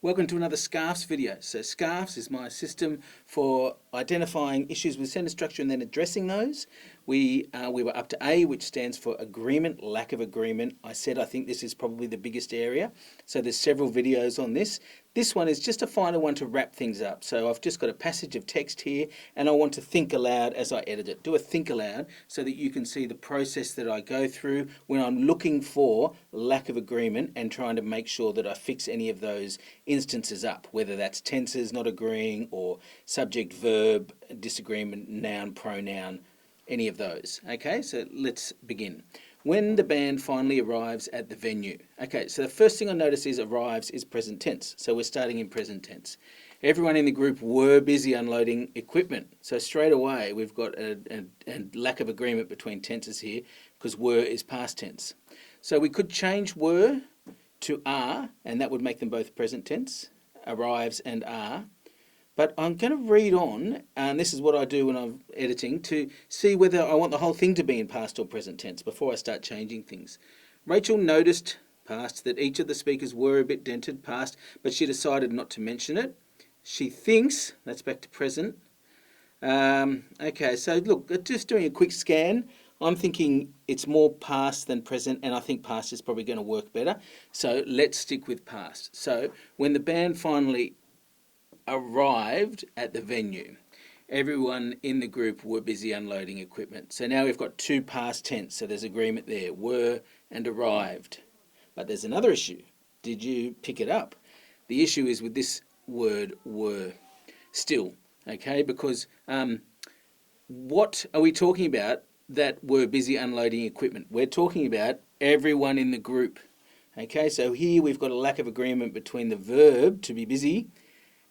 Welcome to another SCARFS video. So SCARFS is my system for identifying issues with sentence structure and then addressing those. We were up to A, which stands for agreement, lack of agreement. I said I think this is probably the biggest area. So there's several videos on this. This one is just a final one to wrap things up. So I've just got a passage of text here and I want to think aloud as I edit it. Do a think aloud so that you can see the process that I go through when I'm looking for lack of agreement and trying to make sure that I fix any of those instances up, whether that's tenses not agreeing or subject, verb, disagreement, noun, pronoun, any of those. Okay, so let's begin. When the band finally arrives at the venue. Okay, so the first thing I notice is arrives is present tense. So we're starting in present tense. Everyone in the group were busy unloading equipment. So straight away we've got a lack of agreement between tenses here because were is past tense. So we could change were to are, and that would make them both present tense, arrives and are. But I'm going to read on, and this is what I do when I'm editing, to see whether I want the whole thing to be in past or present tense before I start changing things. Rachel noticed, past, that each of the speakers were a bit dented, past, but she decided not to mention it. She thinks, that's back to present. Okay, so look, just doing a quick scan, I'm thinking it's more past than present, and I think past is probably going to work better. So let's stick with past. So when the band finally arrived at the venue, everyone in the group were busy unloading equipment. So now we've got two past tense, so there's agreement there, were and arrived. But there's another issue. Did you pick it up? The issue is with this word were still, okay, because what are we talking about that were busy unloading equipment? We're talking about everyone in the group. Okay, so here we've got a lack of agreement between the verb to be busy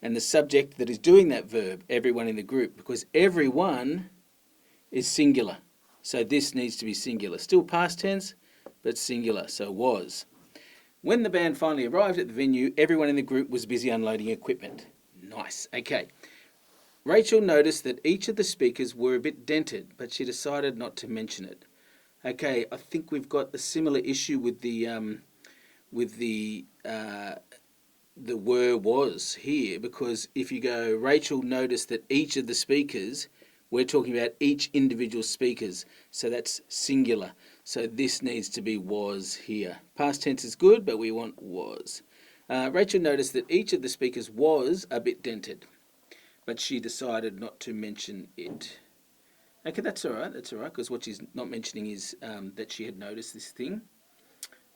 and the subject that is doing that verb, everyone in the group, because everyone is singular. So this needs to be singular. Still past tense, but singular, so was. When the band finally arrived at the venue, everyone in the group was busy unloading equipment. Nice, okay. Rachel noticed that each of the speakers were a bit dented, but she decided not to mention it. Okay, I think we've got a similar issue with the were was here, because if you go Rachel noticed that each of the speakers, we're talking about each individual speakers, so that's singular, so this needs to be was here. Past tense is good, but we want was. Rachel noticed that each of the speakers was a bit dented, but she decided not to mention it. Okay, that's all right, because what she's not mentioning is that she had noticed this thing.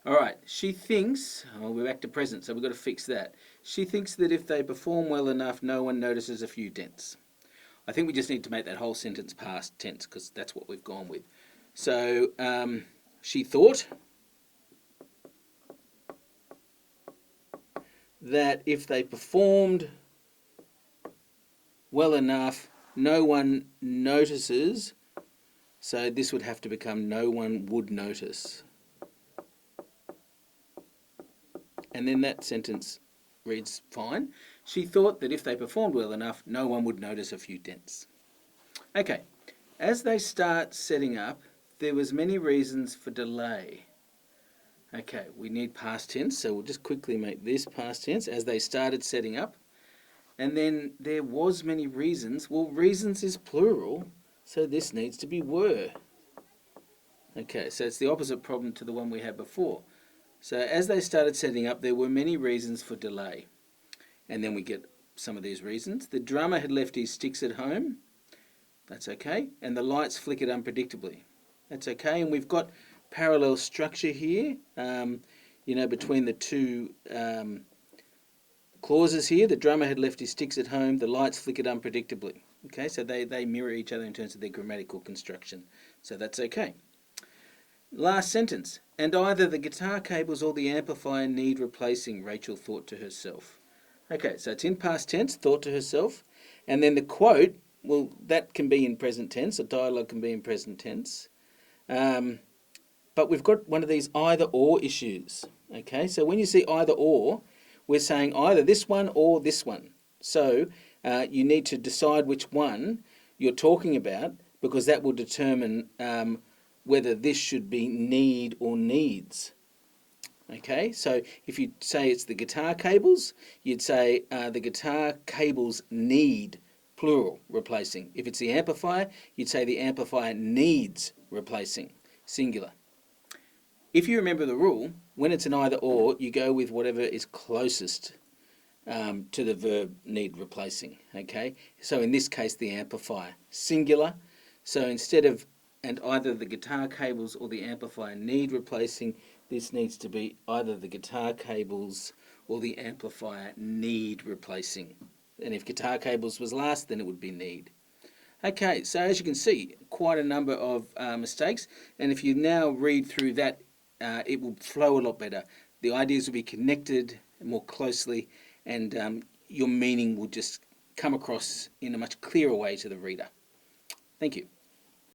All right, she thinks, we're back to present, so we've got to fix that. She thinks that if they perform well enough, no one notices a few dents. I think we just need to make that whole sentence past tense because that's what we've gone with. So she thought that if they performed well enough, no one notices, so this would have to become no one would notice. And then that sentence reads fine. She thought that if they performed well enough, no one would notice a few dents. Okay, as they start setting up, there was many reasons for delay. Okay, we need past tense, so we'll just quickly make this past tense, as they started setting up. And then there was many reasons. Well, reasons is plural, so this needs to be were. Okay, so it's the opposite problem to the one we had before. So as they started setting up, there were many reasons for delay. And then we get some of these reasons. The drummer had left his sticks at home. That's okay. And the lights flickered unpredictably. That's okay. And we've got parallel structure here, between the two clauses here. The drummer had left his sticks at home. The lights flickered unpredictably. Okay, so they mirror each other in terms of their grammatical construction. So that's okay. Last sentence. And either the guitar cables or the amplifier need replacing, Rachel thought to herself. Okay, so it's in past tense, thought to herself. And then the quote, well, that can be in present tense. A dialogue can be in present tense. But we've got one of these either or issues. Okay, so when you see either or, we're saying either this one or this one. So you need to decide which one you're talking about, because that will determine whether this should be need or needs. Okay, so if you say it's the guitar cables, you'd say the guitar cables need, plural, replacing. If it's the amplifier, you'd say the amplifier needs replacing, singular. If you remember the rule, when it's an either or, you go with whatever is closest to the verb need replacing. Okay, so in this case, the amplifier, singular. So instead of and either the guitar cables or the amplifier need replacing, this needs to be either the guitar cables or the amplifier need replacing. And if guitar cables was last, then it would be need. Okay, so as you can see, quite a number of mistakes. And if you now read through that, it will flow a lot better. The ideas will be connected more closely, and your meaning will just come across in a much clearer way to the reader. Thank you.